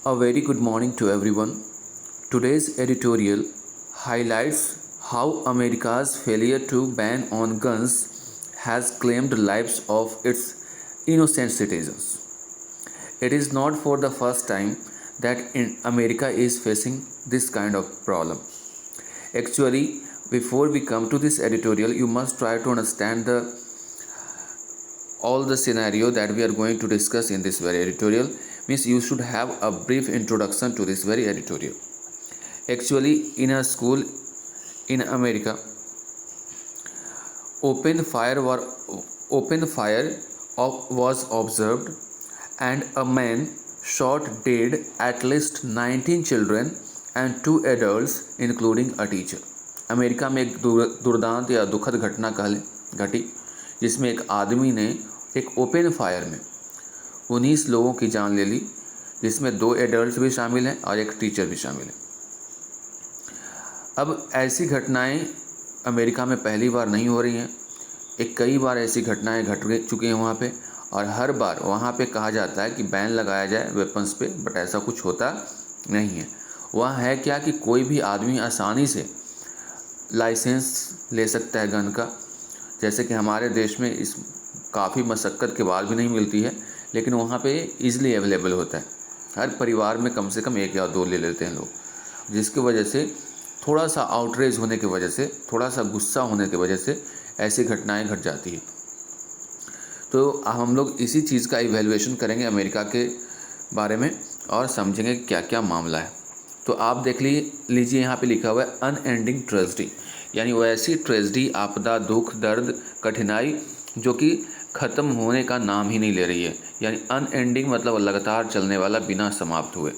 A very good morning to everyone. Today's editorial highlights how America's failure to ban on guns has claimed lives of its innocent citizens. It is not for the first time that America is facing this kind of problem. Actually, before we come to this editorial, you must try to understand all the scenario that we are going to discuss in this very editorial. Means you should have a brief introduction to this very editorial. Actually, in a school in America, open fire was observed, and a man shot dead at least 19 children and 2 adults including a teacher. America में एक दुर्दांत या दुखद घटना घटी जिसमें एक आदमी ने एक ओपन फायर में 19 लोगों की जान ले ली, जिसमें 2 एडल्ट्स भी शामिल हैं और एक टीचर भी शामिल है। अब ऐसी घटनाएं अमेरिका में पहली बार नहीं हो रही हैं, एक कई बार ऐसी घटनाएं घट चुकी हैं वहाँ पे, और हर बार वहाँ पे कहा जाता है कि बैन लगाया जाए वेपन्स पे, बट ऐसा कुछ होता नहीं है। वहाँ है क्या कि कोई भी आदमी आसानी से लाइसेंस ले सकता है गन का, जैसे कि हमारे देश में इस काफ़ी मशक्क़त के बाद भी नहीं मिलती है, लेकिन वहाँ पे इजीली अवेलेबल होता है। हर परिवार में कम से कम 1 या 2 ले लेते हैं लोग, जिसकी वजह से थोड़ा सा आउटरेज होने की वजह से, थोड़ा सा गुस्सा होने की वजह से ऐसी घटनाएं घट जाती हैं। तो हम लोग इसी चीज़ का इवैल्यूएशन करेंगे अमेरिका के बारे में और समझेंगे क्या क्या मामला है। तो आप देख लीजिए यहाँ पे लिखा हुआ है अनएंडिंग ट्रेजेडी, यानी वो ऐसी ट्रेजेडी, आपदा, दुख, दर्द, कठिनाई जो कि ख़त्म होने का नाम ही नहीं ले रही है। यानी अनएंडिंग मतलब लगातार चलने वाला, बिना समाप्त हुए।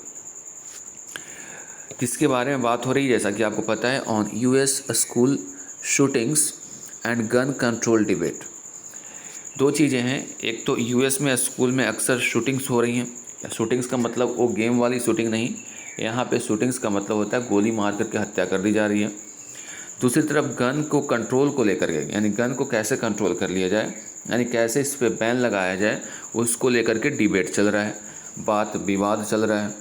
किसके बारे में बात हो रही है? जैसा कि आपको पता है, on US school shootings and gun control debate. 2 चीज़ें हैं, एक तो यूएस में स्कूल में अक्सर शूटिंग्स हो रही हैं। शूटिंग्स का मतलब वो गेम वाली शूटिंग नहीं, यहाँ पे शूटिंग्स का मतलब होता है गोली मार करके हत्या कर दी जा रही है। दूसरी तरफ गन को कंट्रोल को लेकर के, यानी गन को कैसे कंट्रोल कर लिया जाए, यानी कैसे इस पर बैन लगाया जाए, उसको लेकर के डिबेट चल रहा है, बात विवाद चल रहा है।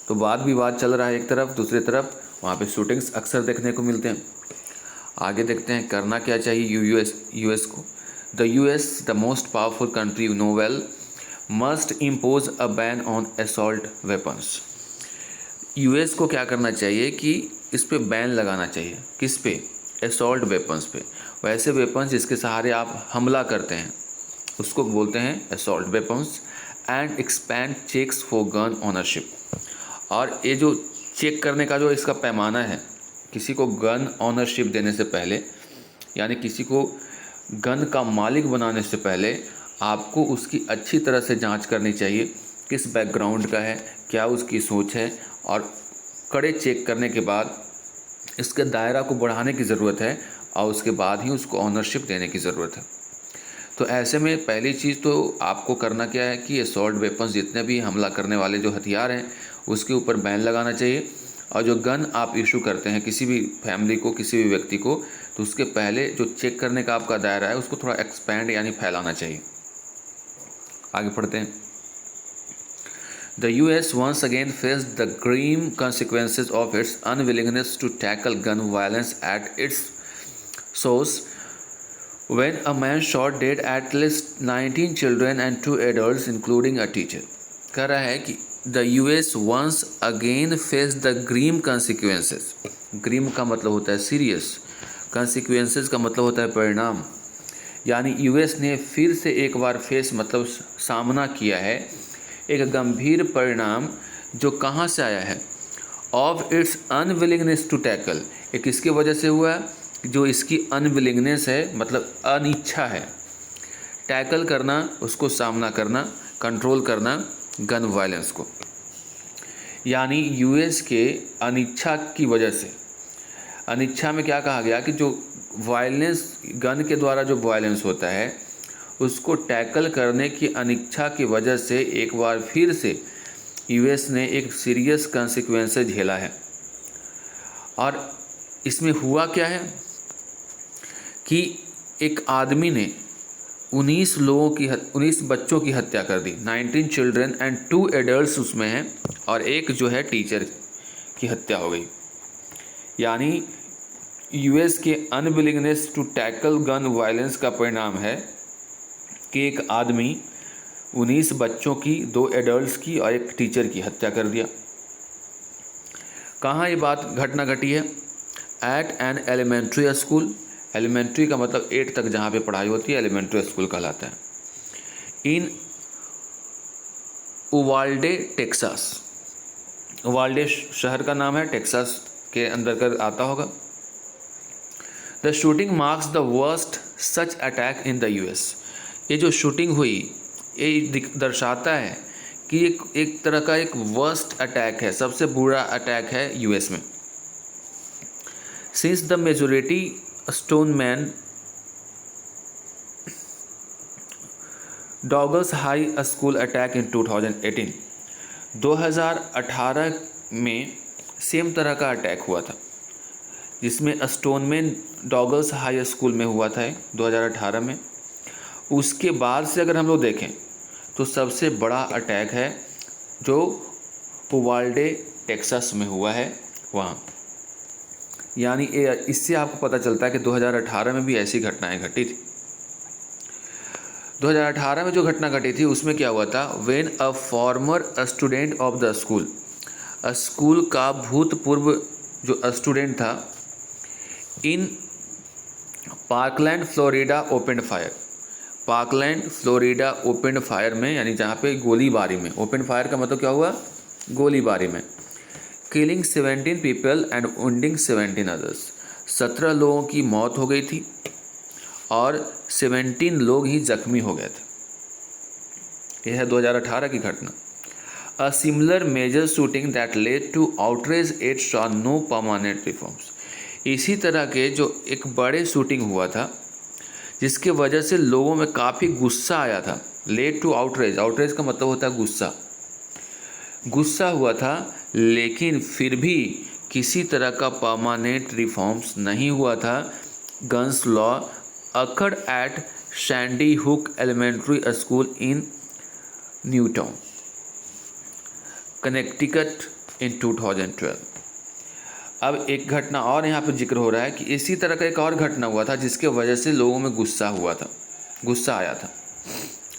तो वाद विवाद चल रहा है एक तरफ, दूसरी तरफ वहाँ पे शूटिंग्स अक्सर देखने को मिलते हैं। आगे देखते हैं करना क्या चाहिए यूएस को। The US, the most powerful country know well, must impose a ban on assault weapons. US को क्या करना चाहिए कि इस पे बैन लगाना चाहिए। किस पे? असॉल्ट वेपन्स पे। वैसे वेपन्स जिसके सहारे आप हमला करते हैं उसको बोलते हैं assault weapons. And expand checks for gun ownership. और ये जो चेक करने का जो इसका पैमाना है, किसी को गन ओनरशिप देने से पहले, यानी किसी को गन का मालिक बनाने से पहले आपको उसकी अच्छी तरह से जांच करनी चाहिए, किस बैकग्राउंड का है, क्या उसकी सोच है, और कड़े चेक करने के बाद इसके दायरा को बढ़ाने की ज़रूरत है, और उसके बाद ही उसको ऑनरशिप देने की ज़रूरत है। तो ऐसे में पहली चीज़ तो आपको करना क्या है कि असॉल्ट वेपन्स, जितने भी हमला करने वाले जो हथियार हैं, उसके ऊपर बैन लगाना चाहिए। और जो गन आप इशू करते हैं किसी भी फैमिली को, किसी भी व्यक्ति को, तो उसके पहले जो चेक करने का आपका दायरा है उसको थोड़ा एक्सपैंड यानी फैलाना चाहिए। आगे पढ़ते हैं। The US once again faced the grim consequences of its unwillingness to tackle gun violence at its source when a man shot dead at least 19 children and 2 adults including a teacher। कह रहा है कि The US once again faced the grim consequences। Grim का मतलब होता है serious, consequences का मतलब होता है परिणाम। यानी यूएस ने फिर से एक बार फेस मतलब सामना किया है एक गंभीर परिणाम, जो कहाँ से आया है? Of its unwillingness to tackle. ये किसकी वजह से हुआ है? जो इसकी अनविलिंगनेस है, मतलब अनिच्छा है, टैकल करना, उसको सामना करना, कंट्रोल करना गन वायलेंस को। यानी यूएस के अनिच्छा की वजह से, अनिच्छा में क्या कहा गया कि जो वायलेंस, गन के द्वारा जो वायलेंस होता है उसको टैकल करने की अनिच्छा की वजह से एक बार फिर से यूएस ने एक सीरियस कॉन्सिक्वेंसेस झेला है। और इसमें हुआ क्या है कि एक आदमी ने 19 बच्चों की हत्या कर दी। 19 चिल्ड्रन एंड 2 एडल्ट्स उसमें हैं, और एक जो है टीचर की हत्या हो गई। यानी यूएस के unwillingness to tackle gun violence का परिणाम है कि एक आदमी 19 बच्चों की, 2 एडल्ट्स की और एक टीचर की हत्या कर दिया। कहाँ ये घटना घटी है? At an elementary school. Elementary का मतलब 8 तक जहाँ पे पढ़ाई होती है एलिमेंट्री स्कूल कहलाता है। इन उवाल्डे टेक्सास। उवाल्डे शहर का नाम है, टेक्सास के अंदर कर आता होगा। The shooting marks the worst such attack in the US. ये जो शूटिंग हुई ये दर्शाता है कि एक तरह का एक वर्स्ट अटैक है, सबसे बुरा अटैक है यूएस में। Since the majority Stoneman Douglas high school attack in 2018। 2018 में सेम तरह का अटैक हुआ था जिसमें स्टोनमैन डॉगल्स हाई स्कूल में हुआ था 2018 में। उसके बाद से अगर हम लोग देखें तो सबसे बड़ा अटैक है जो उवाल्डे टेक्सास में हुआ है वहाँ। यानी इससे आपको पता चलता है कि 2018 में भी ऐसी घटनाएं घटी थी। 2018 में जो घटना घटी थी उसमें क्या हुआ था? When a former student of the school, school का भूतपूर्व जो स्टूडेंट था, in Parkland Florida open fire. Parkland Florida open fire में, यानी जहाँ पे गोलीबारी में, ओपन फायर का मतलब क्या हुआ? गोलीबारी में। Killing 17 people and wounding 17 others. 17 लोगों की मौत हो गई थी और 17 लोग ही जख्मी हो गए थे। यह है 2018 की घटना। A similar major shooting that led to outrage it saw no permanent reforms. इसी तरह के जो एक बड़े शूटिंग हुआ था जिसके वजह से लोगों में काफ़ी गुस्सा आया था। लेड टू आउटरेज, आउटरेज का मतलब होता है गुस्सा। गुस्सा हुआ था, लेकिन फिर भी किसी तरह का परमानेंट रिफॉर्म्स नहीं हुआ था। Guns law occurred at Sandy Hook elementary school in Newtown, Connecticut in 2012। अब एक घटना और यहाँ पर जिक्र हो रहा है कि इसी तरह का एक और घटना हुआ था जिसके वजह से लोगों में गुस्सा आया था,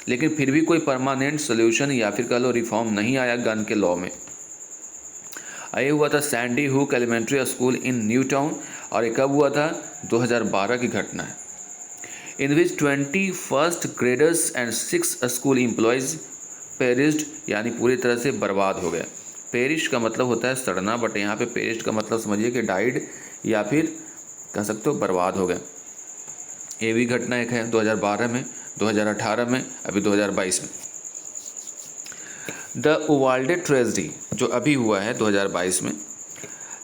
लेकिन फिर भी कोई परमानेंट सोल्यूशन या फिर कह लो रिफॉर्म नहीं आया गन के लॉ में। ये हुआ था Sandy Hook elementary school in Newtown, और ये कब हुआ था? 2012 की घटना है। In which 20 first graders and 6 school employees perished, यानी पूरी तरह से बर्बाद हो गए। पेरिश का मतलब होता है सड़ना, बट यहाँ पे पेरिश का मतलब समझिए कि डाइड या फिर कह सकते हो बर्बाद हो गए। ये भी घटना एक है 2012 में, 2018 में, अभी 2022 में। द उवाल्डे ट्रेजेडी जो अभी हुआ है 2022 में,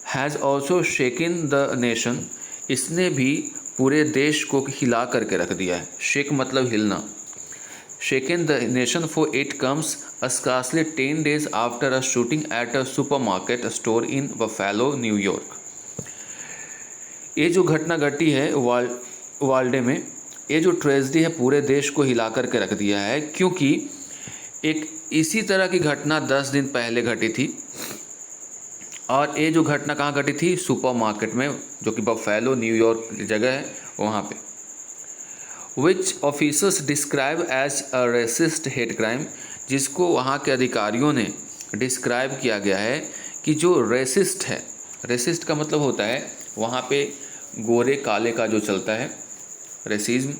has also shaken the nation. इसने भी पूरे देश को हिला करके रख दिया है। शेक मतलब हिलना। Shaken the nation for it comes scarcely 10 days after a shooting at a supermarket store in Buffalo, New York। ये जो घटना घटी है उवाल्डे में, ये जो ट्रेजेडी है पूरे देश को हिला करके रख दिया है, क्योंकि एक इसी तरह की घटना 10 दिन पहले घटी थी, और ये जो घटना कहाँ घटी थी? सुपरमार्केट में, जो कि बफेलो न्यूयॉर्क की जगह है वहाँ पे। Which officers describe as a racist hate crime, जिसको वहाँ के अधिकारियों ने डिस्क्राइब किया गया है कि जो रेसिस्ट है, रेसिस्ट का मतलब होता है वहाँ पे गोरे काले का जो चलता है रेसिज्म,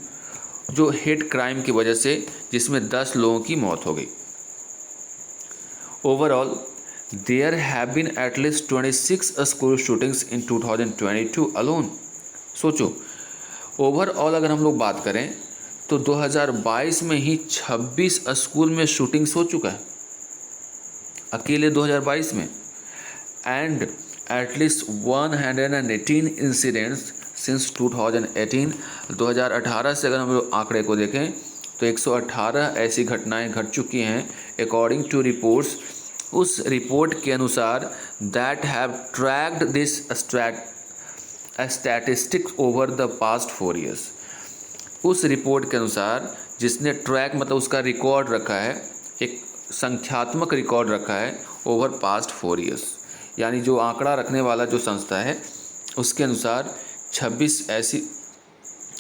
जो हेट क्राइम की वजह से जिसमें 10 लोगों की मौत हो गई। Overall there have been at least 26 school shootings in 2022 alone. सोचो, ओवरऑल अगर हम लोग बात करें तो 2022 में ही 26 स्कूल में शूटिंग्स हो चुका है अकेले 2022 में, एंड एटलीस्ट 118 इंसिडेंट्स सिंस 2018। 2018 से अगर हम लोग आंकड़े को देखें तो 118 ऐसी घटनाएं घट चुकी हैं अकॉर्डिंग टू रिपोर्ट्स। उस रिपोर्ट के अनुसार that have tracked this statistics over the past 4 years। उस रिपोर्ट के अनुसार जिसने ट्रैक मतलब उसका रिकॉर्ड रखा है, एक संख्यात्मक रिकॉर्ड रखा है ओवर पास्ट 4 ईयर्स। यानी जो आंकड़ा रखने वाला जो संस्था है उसके अनुसार 26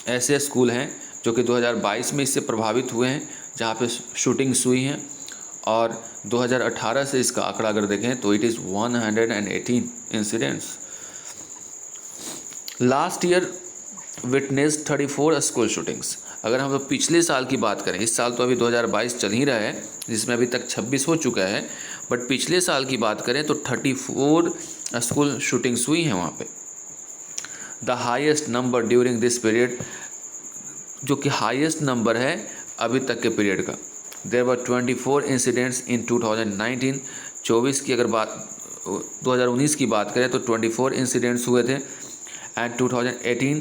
ऐसे स्कूल हैं जो कि 2022 में इससे प्रभावित हुए हैं जहाँ पे शूटिंग्स हुई हैं, और 2018 से इसका आंकड़ा अगर देखें तो it is 118 incidents. Last year witness 34 school shootings. अगर हम लोग पिछले साल की बात करें, इस साल तो अभी 2022 चल ही रहा है जिसमें अभी तक 26 हो चुका है, बट पिछले साल की बात करें तो 34 स्कूल शूटिंग्स हुई हैं वहाँ पे। The highest number during this period, जो कि हाईएस्ट नंबर है अभी तक के पीरियड का। देयर वर 24 इंसिडेंट्स इन 2019। 24 की अगर बात 2019 की बात करें तो 24 इंसिडेंट्स हुए थे, एंड 2018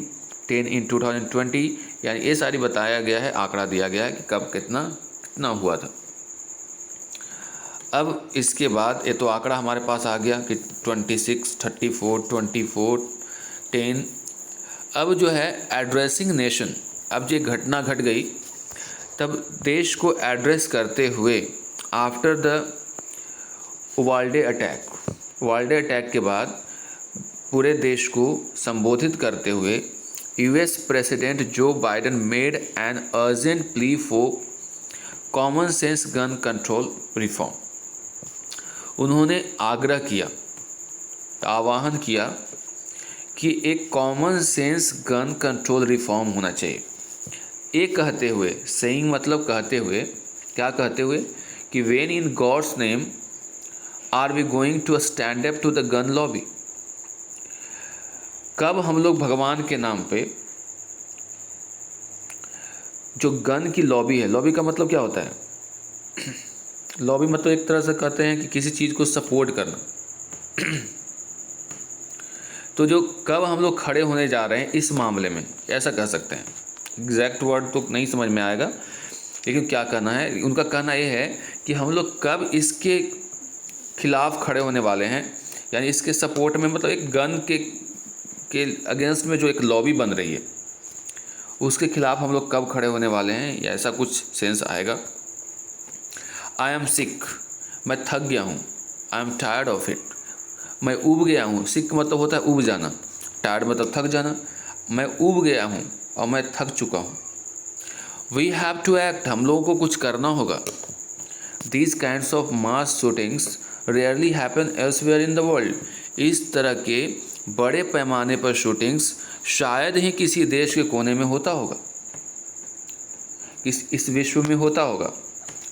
10 इन 2020। यानी ये सारी बताया गया है, आंकड़ा दिया गया है कि कब कितना हुआ था। अब इसके बाद ये तो आंकड़ा हमारे पास आ गया कि 26, 34, 24, 10। अब जो है एड्रेसिंग नेशन, अब ये घटना घट गई तब देश को एड्रेस करते हुए आफ्टर द वाल्डे अटैक के बाद पूरे देश को संबोधित करते हुए US president Joe Biden made an urgent plea for common sense gun control reform. उन्होंने आग्रह किया, आह्वान किया कि एक common sense gun control reform होना चाहिए। एक कहते हुए, सेइंग मतलब कहते हुए, क्या कहते हुए कि when in God's name are we going to stand up to the gun lobby. कब हम लोग भगवान के नाम पे जो गन की लॉबी है, लॉबी का मतलब क्या होता है? लॉबी मतलब एक तरह से कहते हैं कि किसी चीज़ को सपोर्ट करना। तो जो कब हम लोग खड़े होने जा रहे हैं इस मामले में, ऐसा कह सकते हैं। एग्जैक्ट वर्ड तो नहीं समझ में आएगा, लेकिन क्या कहना है, उनका कहना ये है कि हम लोग कब इसके खिलाफ खड़े होने वाले हैं, यानी इसके सपोर्ट में, मतलब एक गन के अगेंस्ट में जो एक लॉबी बन रही है उसके खिलाफ हम लोग कब खड़े होने वाले हैं, या ऐसा कुछ सेंस आएगा। आई एम सिक, मैं थक गया हूँ। I am tired of it, मैं ऊब गया हूँ। सिक मतलब होता है ऊब जाना, टायर्ड मतलब थक जाना। मैं ऊब गया हूँ और मैं थक चुका हूँ। वी हैव टू एक्ट, हम लोगों को कुछ करना होगा। These kinds of mass shootings rarely happen elsewhere in the world. इस तरह के बड़े पैमाने पर शूटिंग्स शायद ही किसी देश के कोने में होता होगा, इस विश्व में होता होगा।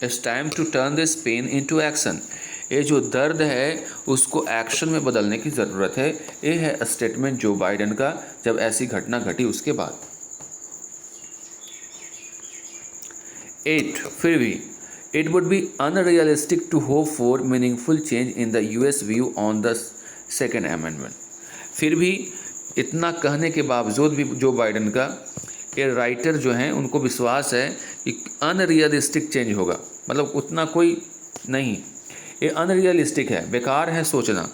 It's time to turn this pain into action. ये जो दर्द है उसको एक्शन में बदलने की ज़रूरत है। ये है स्टेटमेंट जो बाइडेन का जब ऐसी घटना घटी उसके बाद। 8 फिर भी it would be unrealistic to hope for meaningful change in the US view on the second amendment. फिर भी इतना कहने के बावजूद भी जो बाइडेन का ये राइटर जो हैं उनको विश्वास है कि अनरियलिस्टिक चेंज होगा, मतलब उतना कोई नहीं, ये अनरियलिस्टिक है, बेकार है सोचना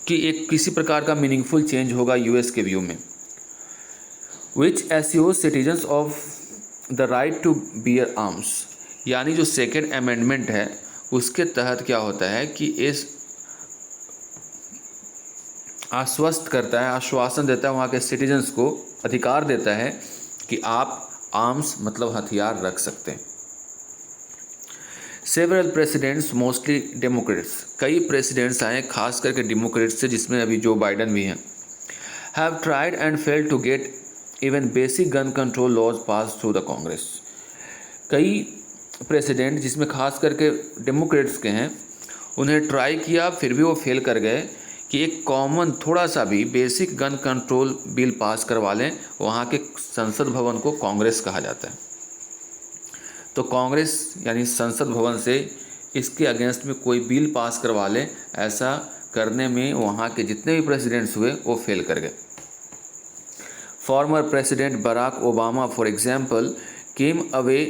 कि एक किसी प्रकार का मीनिंगफुल चेंज होगा यूएस के व्यू में। Which assures citizens of the right to bear arms. यानी जो सेकेंड अमेंडमेंट है उसके तहत क्या होता है कि इस आश्वस्त करता है, आश्वासन देता है वहाँ के सिटीजन्स को, अधिकार देता है कि आप आर्म्स मतलब हथियार रख सकते हैं। सेवरल प्रेसिडेंट्स मोस्टली डेमोक्रेट्स, कई प्रेसिडेंट्स आए खास करके डेमोक्रेट्स से, जिसमें अभी जो बाइडेन भी हैं, have tried and failed to get even basic gun control laws pass through the Congress. कई प्रेसिडेंट जिसमें खास करके डेमोक्रेट्स के हैं, उन्हें ट्राई किया फिर भी वो फेल कर गए कि एक कॉमन थोड़ा सा भी basic gun control bill pass करवा लें। वहाँ के संसद भवन को कांग्रेस कहा जाता है। तो कांग्रेस यानी संसद भवन से इसके अगेंस्ट में कोई बिल पास करवा लें, ऐसा करने में वहाँ के जितने भी प्रेसिडेंट्स हुए वो फेल कर गए। Former president Barack Obama for example came away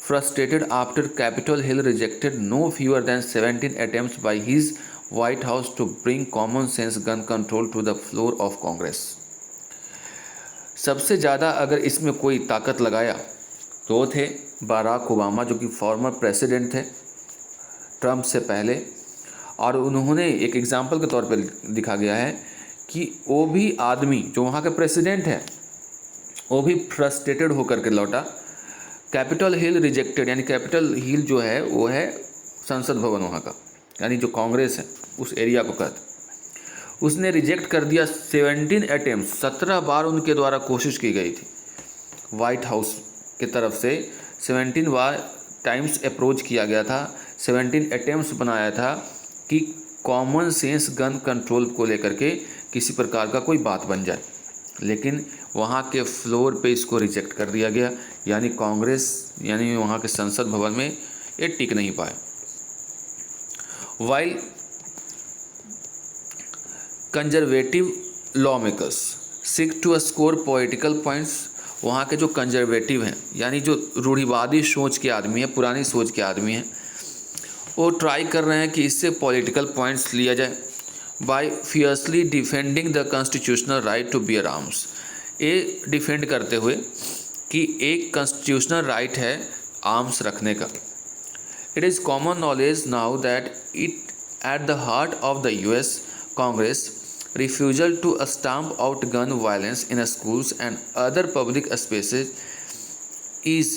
frustrated after Capitol Hill rejected no fewer than 17 attempts by his White House to bring common sense gun control to the floor of Congress। सबसे ज़्यादा अगर इसमें कोई ताकत लगाया दो थे, Barack Obama जो कि फॉर्मर प्रेसिडेंट थे ट्रंप से पहले, और उन्होंने एक एग्जाम्पल के तौर पर दिखा गया है कि वो भी आदमी जो वहाँ के प्रेसिडेंट है वो भी फ्रस्ट्रेटेड होकर के लौटा। कैपिटल हिल रिजेक्टेड, यानी कैपिटल हिल जो है वो है संसद भवन वहाँ का, यानी जो कांग्रेस है उस एरिया को कहते, उसने रिजेक्ट कर दिया 17 अटेम्प्ट, 17 बार उनके द्वारा कोशिश की गई थी वाइट हाउस की तरफ से, 17 बार टाइम्स अप्रोच किया गया था, 17 अटेम्प्ट्स बनाया था कि कॉमन सेंस गन कंट्रोल को लेकर के किसी प्रकार का कोई बात बन जाए, लेकिन वहाँ के फ्लोर पे इसको रिजेक्ट कर दिया गया, यानी कांग्रेस यानी वहाँ के संसद भवन में ये टिक नहीं पाए। While conservative law makers seek to score political points, वहाँ के जो कंजर्वेटिव हैं यानी जो रूढ़िवादी सोच के आदमी हैं, पुरानी सोच के आदमी हैं, वो ट्राई कर रहे हैं कि इससे पॉलिटिकल पॉइंट्स लिया जाए by fiercely defending the constitutional right to bear arms, ये डिफेंड करते हुए कि एक कॉन्स्टिट्यूशनल राइट है आर्म्स रखने का। It is common knowledge now that it at the heart of the US Congress refusal to stamp out gun violence in schools and other public spaces is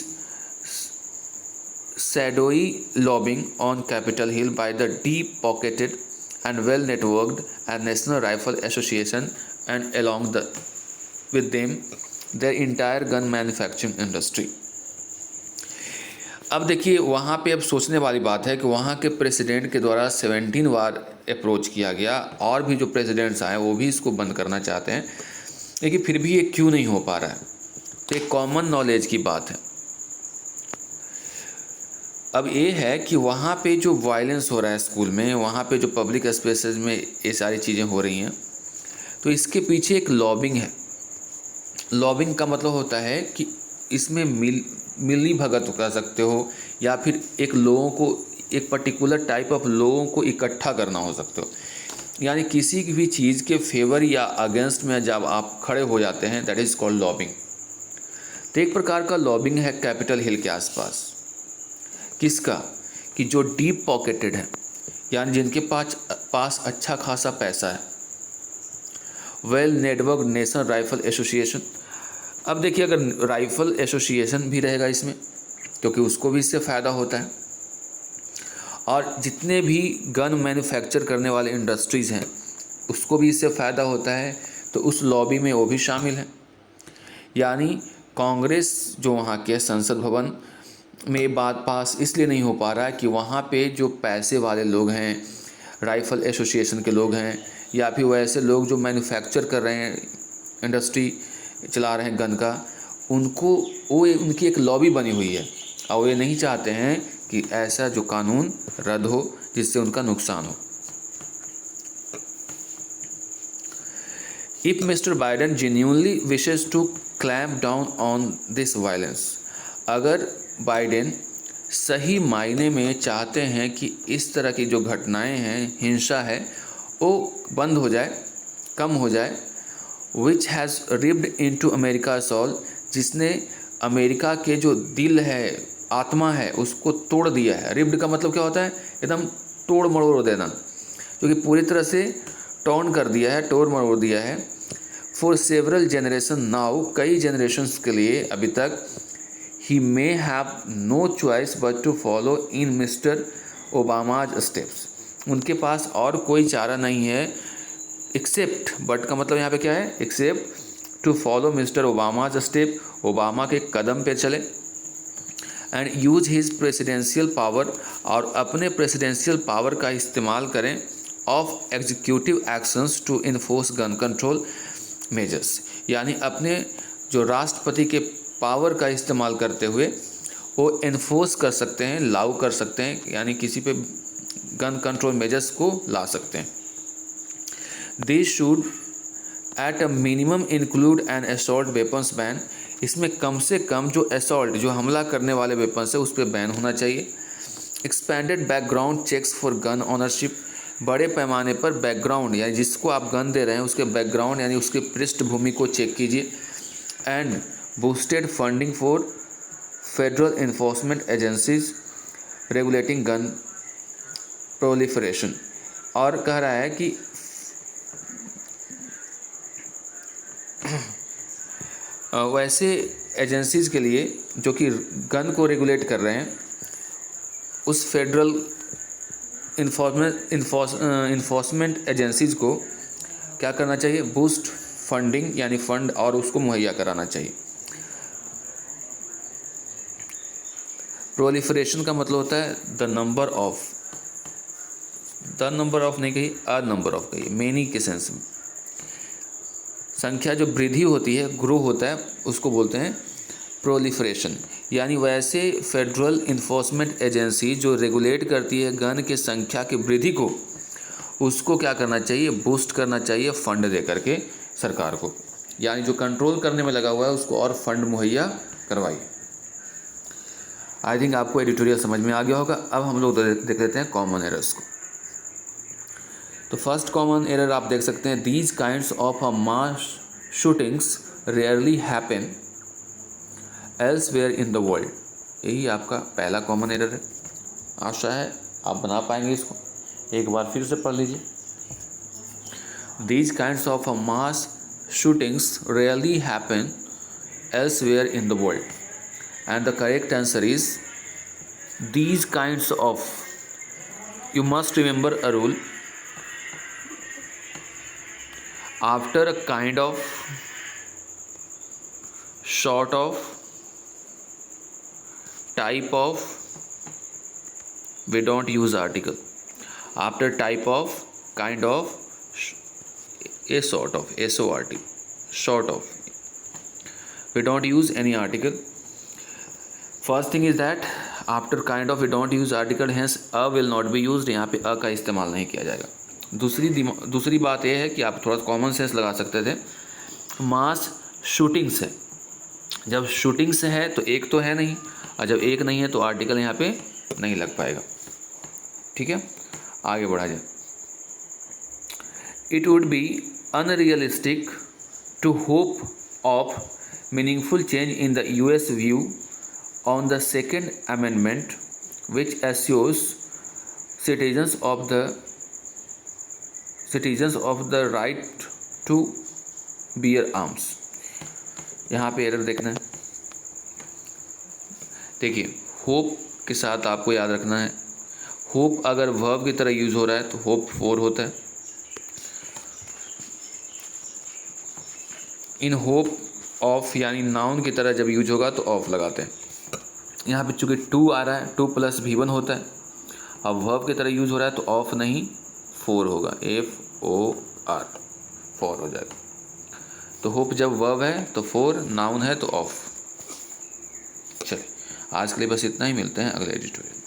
shadowy lobbying on Capitol Hill by the deep-pocketed and well-networked and National Rifle Association and along with them their entire gun manufacturing industry। अब देखिए वहाँ पे अब सोचने वाली बात है कि वहाँ के प्रेसिडेंट के द्वारा 17 बार अप्रोच किया गया, और भी जो प्रेसिडेंट्स आए वो भी इसको बंद करना चाहते हैं, लेकिन फिर भी ये क्यों नहीं हो पा रहा है, तो एक कॉमन नॉलेज की बात है। अब ये है कि वहाँ पे जो वायलेंस हो रहा है स्कूल में, वहाँ पे जो पब्लिक स्पेसेस में ये सारी चीज़ें हो रही हैं, तो इसके पीछे एक लॉबिंग है। लॉबिंग का मतलब होता है कि इसमें मिली भगत कह सकते हो, या फिर एक लोगों को, एक पर्टिकुलर टाइप ऑफ लोगों को इकट्ठा करना हो सकते हो, यानी किसी भी चीज़ के फेवर या अगेंस्ट में जब आप खड़े हो जाते हैं, दैट इज़ कॉल्ड लॉबिंग। तो एक प्रकार का लॉबिंग है कैपिटल हिल के आसपास, किसका, कि जो डीप पॉकेटेड है, यानी जिनके पास अच्छा खासा पैसा है, well network national rifle association. अब देखिए अगर राइफल एसोसिएशन भी रहेगा इसमें, क्योंकि उसको भी इससे फ़ायदा होता है, और जितने भी गन मैन्युफैक्चर करने वाले इंडस्ट्रीज़ हैं उसको भी इससे फ़ायदा होता है, तो उस लॉबी में वो भी शामिल हैं। यानी कांग्रेस जो वहाँ के संसद भवन में बात पास इसलिए नहीं हो पा रहा है कि वहाँ पे जो पैसे वाले लोग हैं, राइफल एसोसिएशन के लोग हैं, या फिर वैसे लोग जो मैन्युफैक्चर कर रहे हैं, इंडस्ट्री चला रहे हैं गन का, उनको उनकी एक लॉबी बनी हुई है, और वो ये नहीं चाहते हैं कि ऐसा जो कानून रद्द हो जिससे उनका नुकसान हो। If Mr. Biden genuinely wishes to clamp down on this violence, अगर बाइडेन सही मायने में चाहते हैं कि इस तरह की जो घटनाएं हैं, हिंसा है, वो बंद हो जाए, कम हो जाए, which has ripped into America's soul, जिसने अमेरिका के जो दिल है, आत्मा है, उसको तोड़ दिया है। रिप्ड का मतलब क्या होता है, एकदम तोड़ मरोड़ देना, जो कि पूरी तरह से टॉर्न कर दिया है, तोड़ मरोड़ दिया है। फॉर सेवरल जनरेशन नाउ, कई जनरेशन्स के लिए अभी तक, he may have no choice but to follow in Mr Obama's steps, उनके पास और कोई चारा नहीं है एक्सेप्ट, बट का मतलब यहाँ पे क्या है, except to follow Mr Obama's step, Obama के कदम पे चले, and use his presidential power, और अपने प्रेसिडेंशियल पावर का इस्तेमाल करें, of executive actions to enforce gun control measures, यानी अपने जो राष्ट्रपति के पावर का इस्तेमाल करते हुए वो इन्फोर्स कर सकते हैं, लागू कर सकते हैं, यानी किसी पे गन कंट्रोल मेजर्स को ला सकते हैं। This should at a minimum include N assault weapons ban, इसमें कम से कम जो असॉल्ट, जो हमला करने वाले वेपन्स है, उस पर बैन होना चाहिए। Expanded background checks for gun ownership, बड़े पैमाने पर बैकग्राउंड, यानी जिसको आप गन दे रहे हैं उसके बैकग्राउंड यानी उसके पृष्ठभूमि को चेक कीजिए। And boosted funding for federal enforcement agencies regulating gun proliferation. और कह रहा है कि वैसे एजेंसीज के लिए जो कि गन को रेगुलेट कर रहे हैं, उस फेडरल इन्फोर्समेंट एजेंसीज को क्या करना चाहिए, बूस्ट फंडिंग यानी फंड और उसको मुहैया कराना चाहिए। प्रोलिफरेशन का मतलब होता है द नंबर ऑफ नहीं कही, अ नंबर ऑफ कही, मेनी के सेंस में। संख्या जो वृद्धि होती है, ग्रो होता है, उसको बोलते हैं प्रोलिफरेशन। यानी वैसे फेडरल इन्फोर्समेंट एजेंसी जो रेगुलेट करती है गन के संख्या की वृद्धि को, उसको क्या करना चाहिए, बूस्ट करना चाहिए फंड दे करके सरकार को। यानी जो कंट्रोल करने में लगा हुआ है उसको और फंड मुहैया करवाइए। आई थिंक आपको एडिटोरियल समझ में आ गया होगा। अब हम लोग देख लेते हैं कॉमन एरर्स को। तो फर्स्ट कॉमन एरर आप देख सकते हैं, these kinds of a mass shootings rarely happen elsewhere in the world. यही आपका पहला कॉमन एरर है। आशा है आप बना पाएंगे इसको। एक बार फिर से पढ़ लीजिए। These kinds of a mass shootings rarely happen elsewhere in the world and the correct answer is these kinds of. You must remember a rule: after a kind of, sort of, type of, we don't use article. After type of, kind of, a sort of, SORT, sort of, we don't use any article. First thing is that after kind of we don't use article, hence a will not be used. यहाँ पे अ का इस्तेमाल नहीं किया जाएगा। दूसरी बात यह है कि आप थोड़ा कॉमन सेंस लगा सकते थे। मास शूटिंग्स है, जब शूटिंग्स है तो एक तो है नहीं, और जब एक नहीं है तो आर्टिकल यहाँ पे नहीं लग पाएगा। ठीक है, आगे बढ़ा जाए। It would be unrealistic to hope of meaningful change in the US view on the Second Amendment, which assures citizens of the right to bear arms। यहाँ पे एरर देखना है। देखिए, होप के साथ आपको याद रखना है, होप अगर वर्ब की तरह यूज हो रहा है तो होप फॉर होता है। इन होप ऑफ यानी नाउन की तरह जब यूज होगा तो ऑफ लगाते हैं। यहाँ पे चूँकि 2 आ रहा है, 2 + V1 होता है। अब वर्ब की तरह यूज़ हो रहा है तो ऑफ नहीं, फोर होगा, FOR, फॉर हो जाएगा। तो होप जब वर्ब है तो फोर, नाउन है तो ऑफ। चलिए, आज के लिए बस इतना ही। मिलते हैं अगले एडिटोरियल।